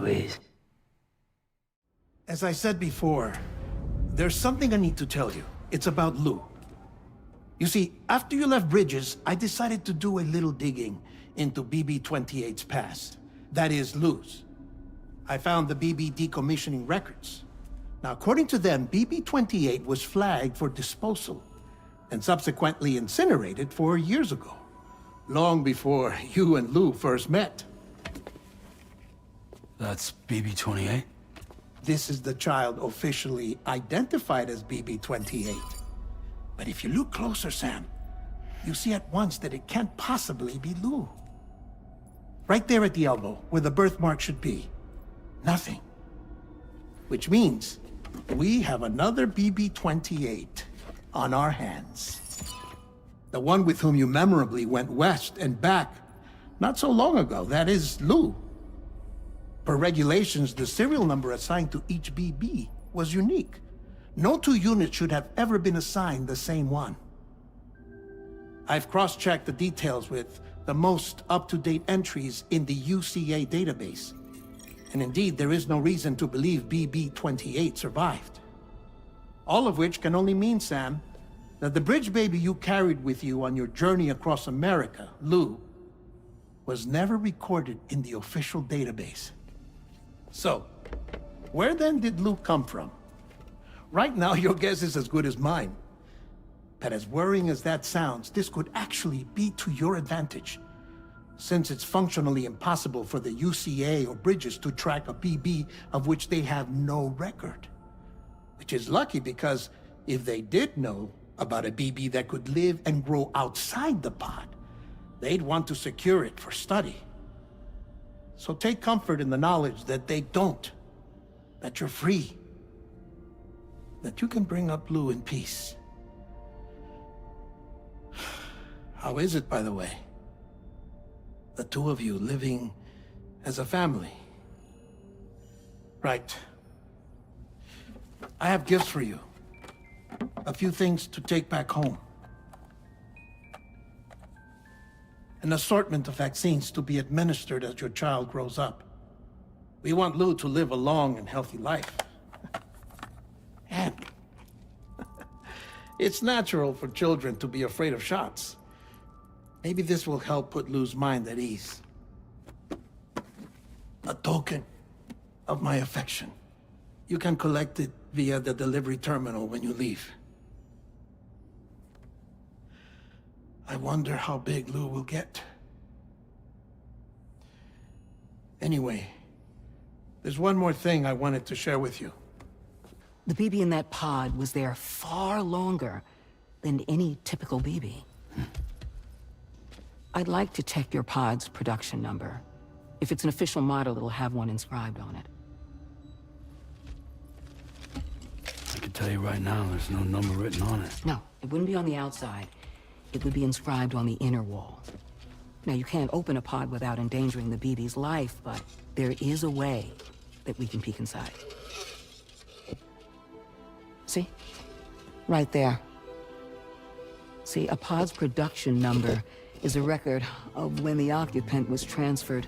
Louise. As I said before, there's something I need to tell you. It's about Lou. You see, after you left Bridges, I decided to do a little digging into BB-28's past. That is, Lou's. I found the BB decommissioning records. Now, according to them, BB-28 was flagged for disposal and subsequently incinerated 4 years ago, long before you and Lou first met. That's BB-28? This is the child officially identified as BB-28. But if you look closer, Sam, you see at once that it can't possibly be Lou. Right there at the elbow, where the birthmark should be. Nothing. Which means we have another BB-28 on our hands. The one with whom you memorably went west and back not so long ago, that is Lou. Per regulations, the serial number assigned to each BB was unique. No two units should have ever been assigned the same one. I've cross-checked the details with the most up-to-date entries in the UCA database. And indeed, there is no reason to believe BB-28 survived. All of which can only mean, Sam, that the bridge baby you carried with you on your journey across America, Lou, was never recorded in the official database. So, where then did Lou come from? Right now, your guess is as good as mine. But as worrying as that sounds, this could actually be to your advantage, since it's functionally impossible for the UCA or Bridges to track a BB of which they have no record. Which is lucky, because if they did know about a BB that could live and grow outside the pod, they'd want to secure it for study. So take comfort in the knowledge that they don't, that you're free, that you can bring up Lou in peace. How is it, by the way? The two of you living as a family. Right. I have gifts for you. A few things to take back home. An assortment of vaccines to be administered as your child grows up. We want Lou to live a long and healthy life. And it's natural for children to be afraid of shots. Maybe this will help put Lou's mind at ease. A token of my affection. You can collect it via the delivery terminal when you leave. I wonder how big Lou will get. Anyway, there's one more thing I wanted to share with you. The BB in that pod was there far longer than any typical BB. I'd like to check your pod's production number. If it's an official model, it'll have one inscribed on it. I can tell you right now, there's no number written on it. No, it wouldn't be on the outside. It would be inscribed on the inner wall. Now, you can't open a pod without endangering the BB's life, but there is a way that we can peek inside. See? Right there. See, a pod's production number is a record of when the occupant was transferred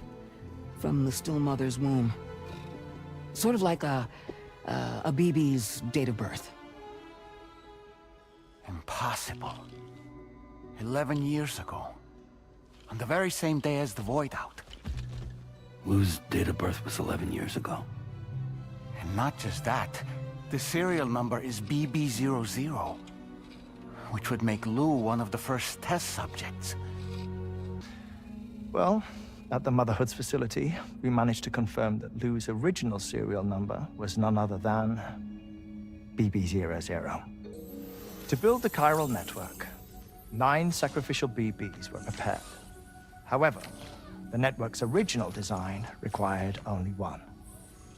from the still mother's womb. Sort of like a BB's date of birth. Impossible. 11 years ago. On the very same day as the Void Out. Lou's date of birth was 11 years ago. And not just that, the serial number is BB00, which would make Lou one of the first test subjects. Well, at the Motherhood's facility, we managed to confirm that Lou's original serial number was none other than BB00. To build the chiral network, 9 sacrificial BBs were prepared. However, the network's original design required only one.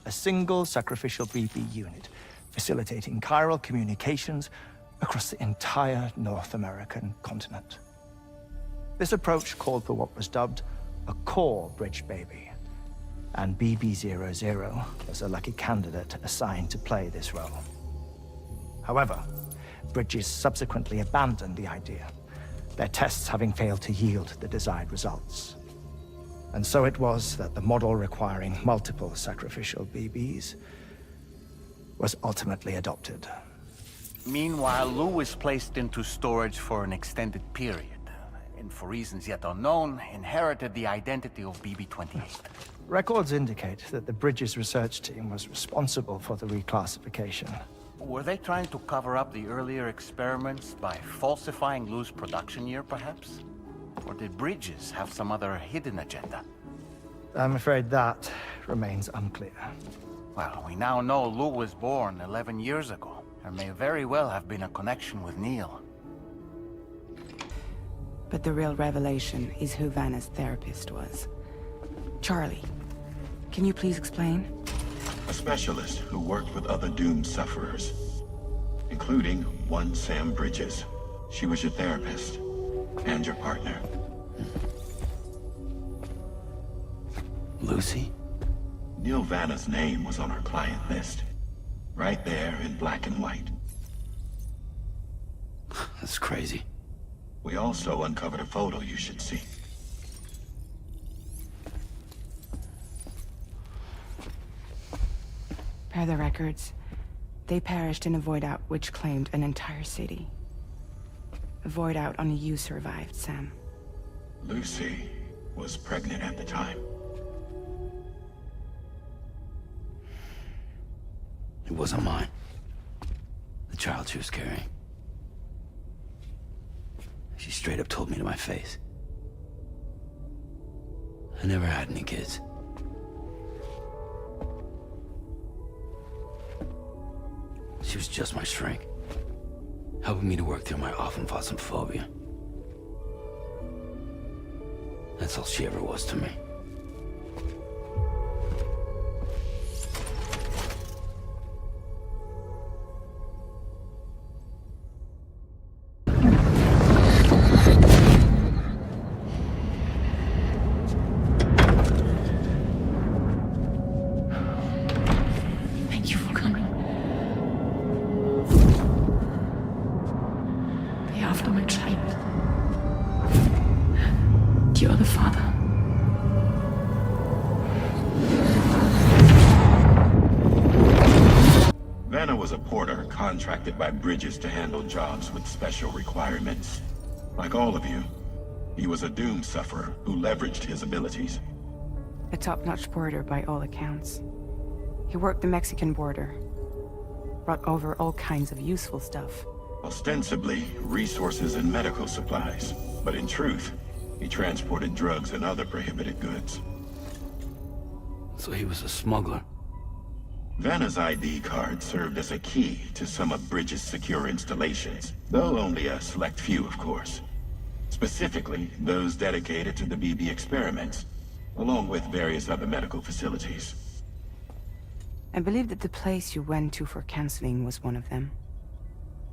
A single sacrificial BB unit, facilitating chiral communications across the entire North American continent. This approach called for what was dubbed a core bridge baby, and BB00 was a lucky candidate assigned to play this role. However, Bridges subsequently abandoned the idea, their tests having failed to yield the desired results. And so it was that the model requiring multiple sacrificial BBs was ultimately adopted. Meanwhile, Lou was placed into storage for an extended period, and for reasons yet unknown, inherited the identity of BB-28. Records indicate that the Bridges research team was responsible for the reclassification. Were they trying to cover up the earlier experiments by falsifying Lou's production year, perhaps? Or did Bridges have some other hidden agenda? I'm afraid that remains unclear. Well, we now know Lou was born 11 years ago. There may very well have been a connection with Neil. But the real revelation is who Vanna's therapist was. Charlie, can you please explain? A specialist who worked with other doomed sufferers, including one Sam Bridges. She was your therapist and your partner. Lucy? Neil Vanna's name was on her client list, right there in black and white. That's crazy. We also uncovered a photo you should see. Per the records, they perished in a void out which claimed an entire city. A void out only you survived, Sam. Lucy was pregnant at the time. It wasn't mine. The child she was carrying. She straight up told me to my face. I never had any kids. She was just my shrink, helping me to work through my often phobia. That's all she ever was to me. Thank you for coming. Be after my child. You are the father. Vanna was a porter contracted by Bridges to handle jobs with special requirements. Like all of you, he was a doom sufferer who leveraged his abilities. A top-notch porter by all accounts. He worked the Mexican border. Brought over all kinds of useful stuff. Ostensibly, resources and medical supplies. But in truth, he transported drugs and other prohibited goods. So he was a smuggler. Vanna's ID card served as a key to some of Bridges' secure installations, though only a select few, of course. Specifically, those dedicated to the BB experiments, along with various other medical facilities. I believe that the place you went to for counseling was one of them.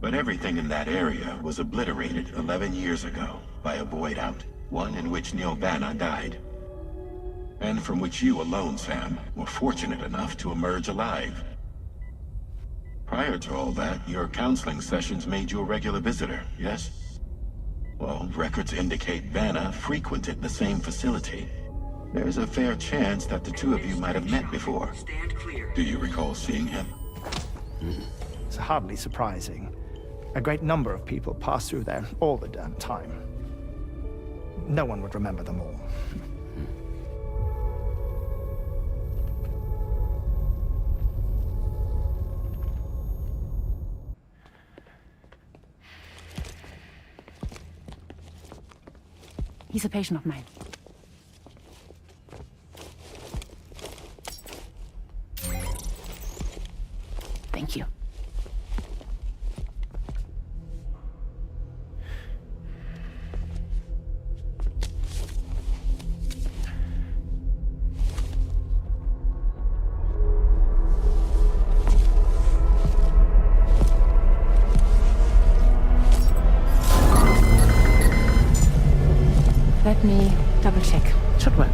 But everything in that area was obliterated 11 years ago by a void out, one in which Neil Vanna died. And from which you alone, Sam, were fortunate enough to emerge alive. Prior to all that, your counseling sessions made you a regular visitor, yes? Well, records indicate Vanna frequented the same facility. There's a fair chance that the two of you might have met before. Do you recall seeing him? It's hardly surprising. A great number of people pass through there all the damn time. No one would remember them all. He's a patient of mine. Thank you. Let me double check. Should work.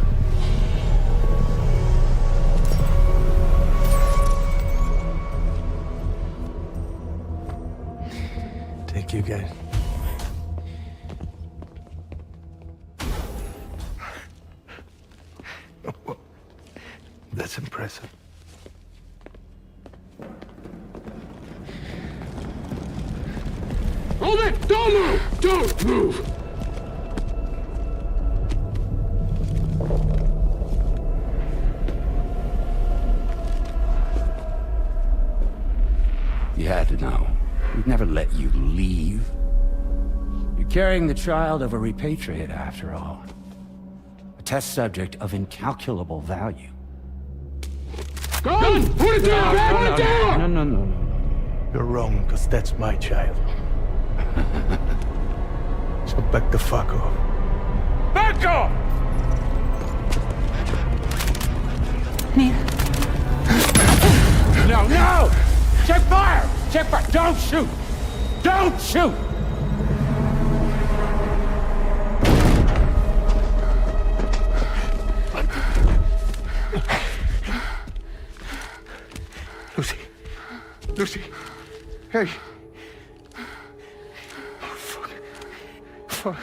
Take you guys. Don't move! Don't move! You had to know. We'd never let you leave. You're carrying the child of a repatriate, after all. A test subject of incalculable value. Gun! Put it down! Put it down! No. You're wrong, because that's my child. So back the fuck off. Back off! Neil. No! Check fire! Check fire! Don't shoot! Don't shoot! Lucy. Hey. Oh, fuck.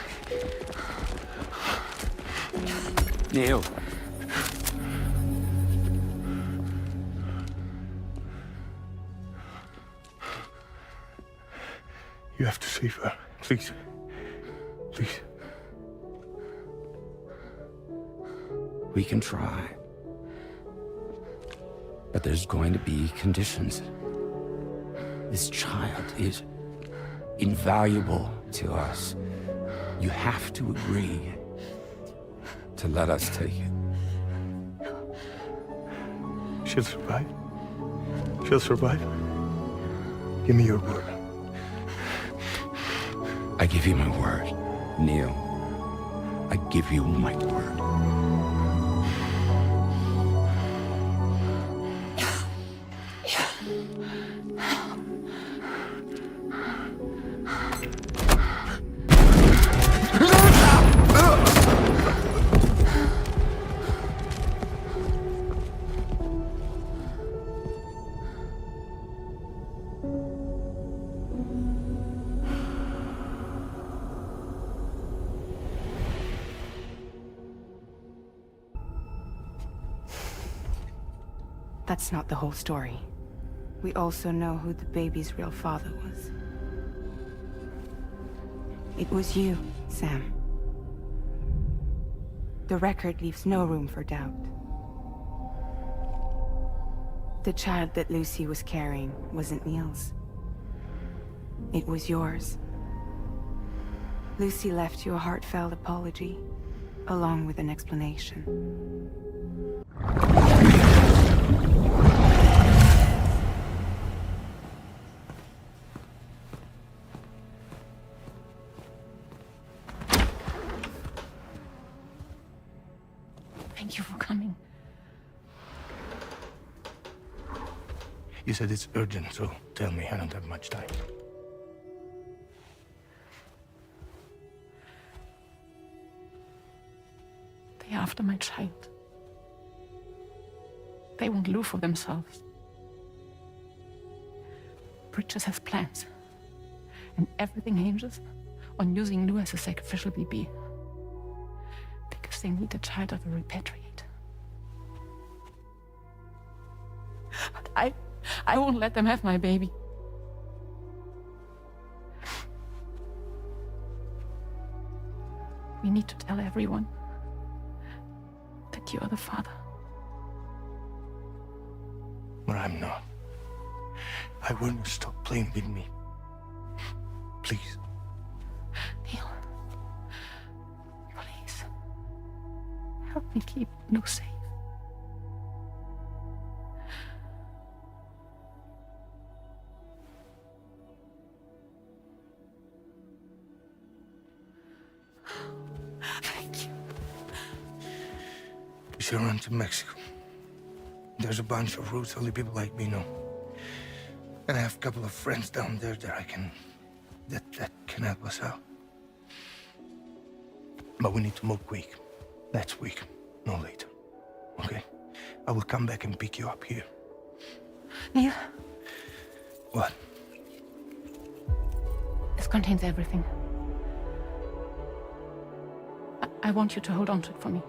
Neil. You have to save her. Please. Please. We can try. But there's going to be conditions. This child is invaluable to us. You have to agree to let us take it. She'll survive. She'll survive. Give me your word. I give you my word, Neil. I give you my word. That's not the whole story. We also know who the baby's real father was. It was you, Sam. The record leaves no room for doubt. The child that Lucy was carrying wasn't Neil's. It was yours. Lucy left you a heartfelt apology, along with an explanation. Thank you for coming. You said it's urgent, so tell me. I don't have much time. They're after my child. They want Lou for themselves. Bridges has plans. And everything hinges on using Lou as a sacrificial BB. Because they need a child of a repatriate. But I won't let them have my baby. We need to tell everyone that you are the father. But I'm not. I want you to stop playing with me. Please. Neil, please. Help me keep Lou safe. Thank you. We should run to Mexico. There's a bunch of routes only people like me know. And I have a couple of friends down there that that can help us out. But we need to move quick. Next week, no later. Okay? I will come back and pick you up here. Neil, What? this contains everything. I want you to hold on to it for me.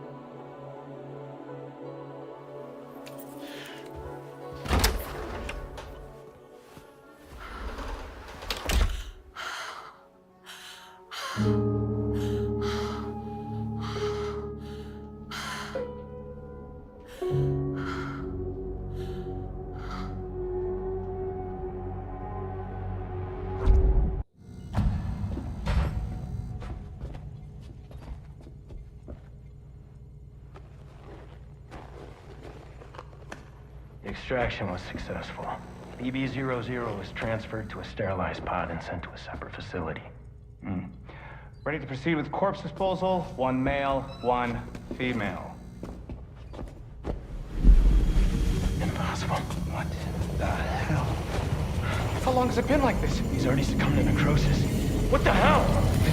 Extraction was successful. BB-00 was transferred to a sterilized pod and sent to a separate facility. Ready to proceed with corpse disposal. 1 male, 1 female. Impossible. What the hell? How long has it been like this? He's already succumbed to necrosis. What the hell?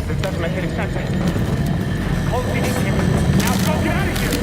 This doesn't make any sense. Call the PD team. Now go get out of here!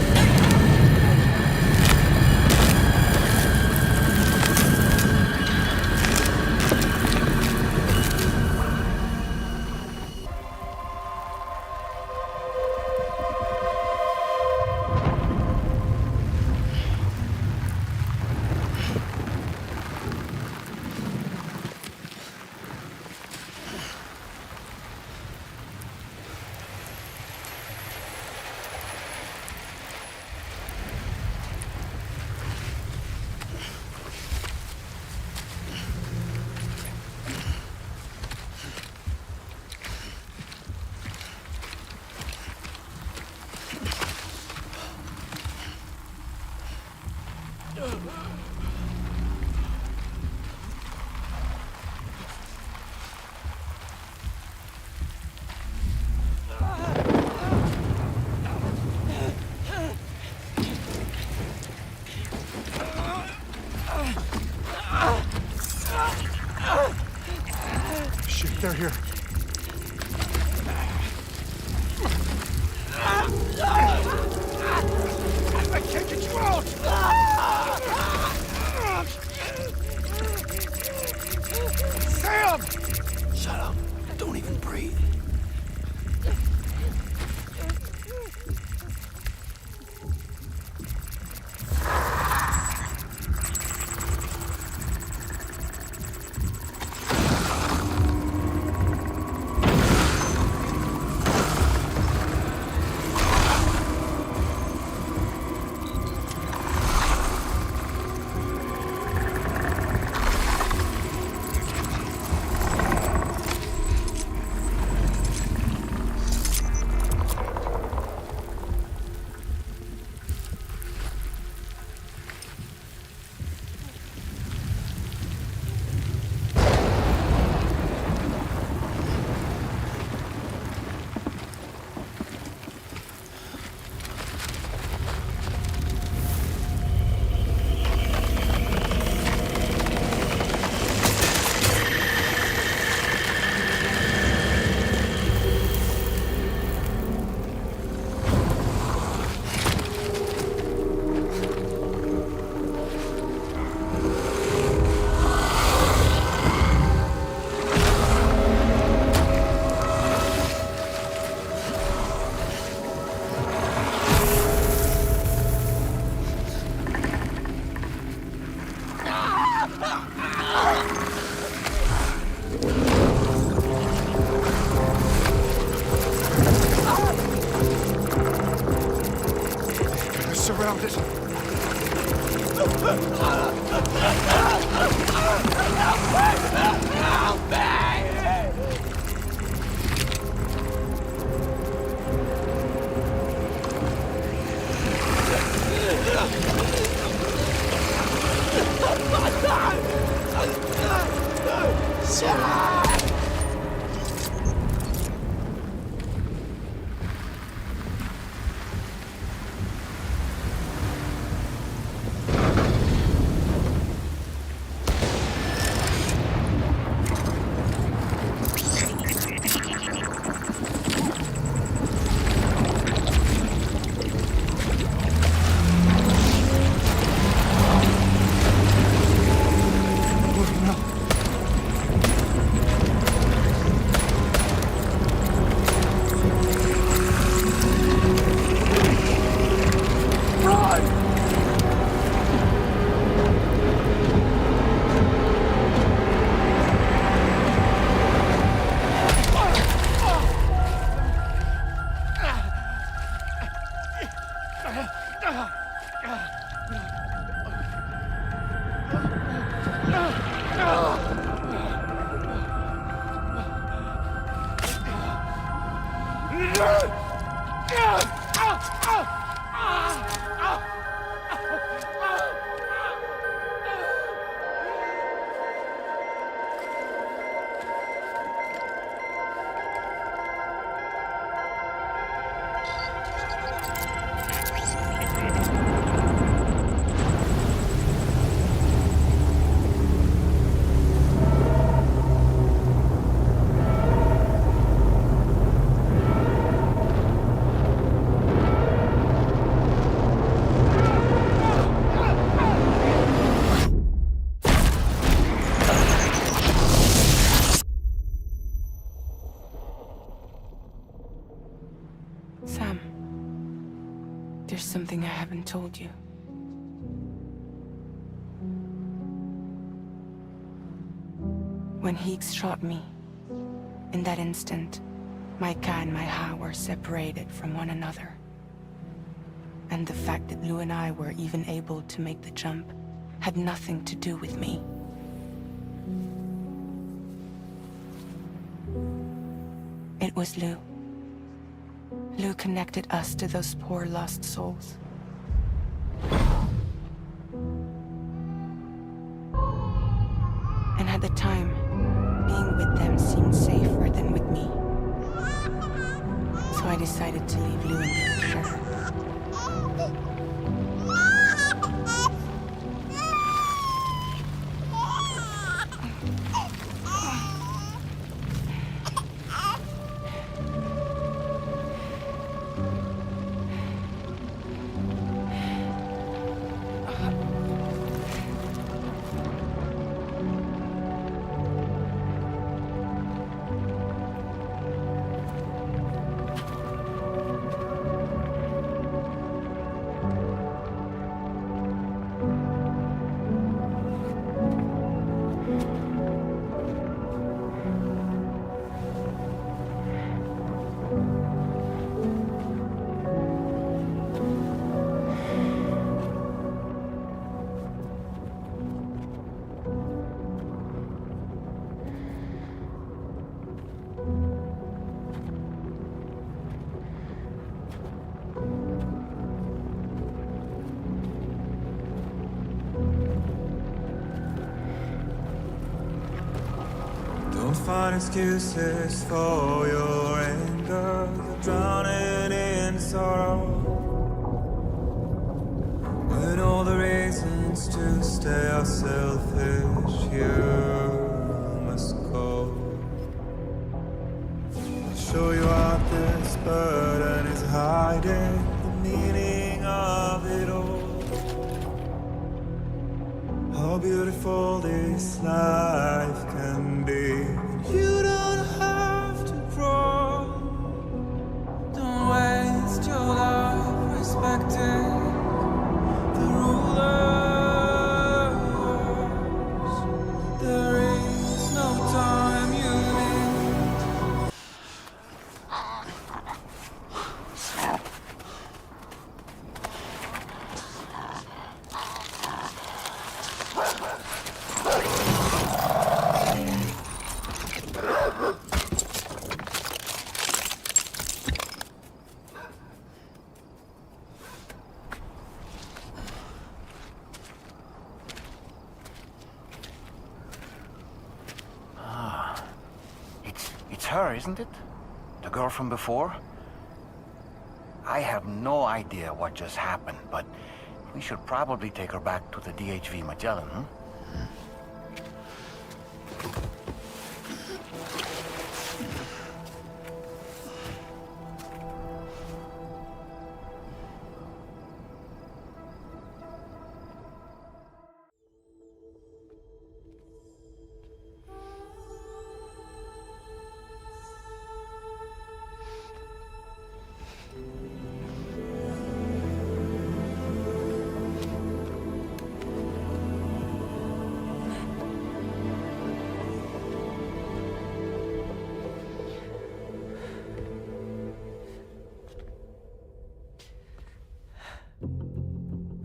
Shit, they're here. I can't get you out! Sam! Shut up. Don't even breathe. Surround it. something I haven't told you. When Heeks shot me, in that instant, my Ka and my Ha were separated from one another. And the fact that Lou and I were even able to make the jump had nothing to do with me. It was Lou. Lou connected us to those poor lost souls. And at the time, being with them seemed safer than with me. So I decided to leave Lou and me together. Don't find excuses for your anger. You're drowning in sorrow. When all the reasons to stay are selfish, you must go. I'll show you out this burden is hiding the meaning of it all. How beautiful this life can be. You don't have to grow. Don't waste your life respecting the rulers. There is no time you need. It's her, isn't it? The girl from before? I have no idea what just happened, but we should probably take her back to the DHV Magellan, huh?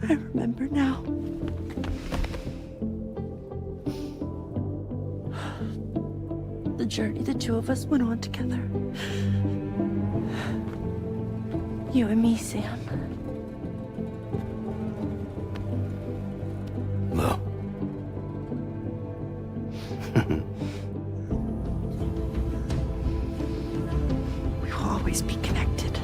I remember now. The journey the two of us went on together. You and me, Sam. No. We will always be connected.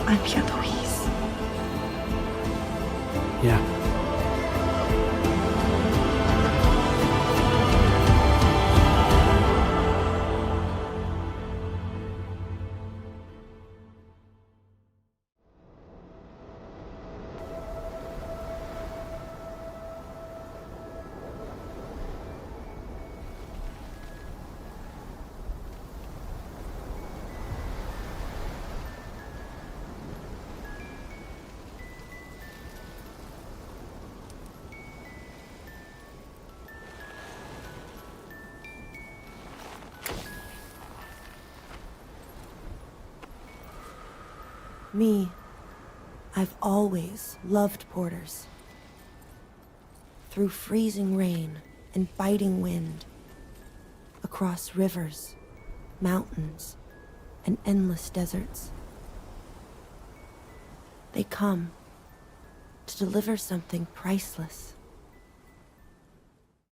I'm here, Louise. Yeah. Me, I've always loved porters. Through freezing rain and biting wind, across rivers, mountains, and endless deserts. They come to deliver something priceless.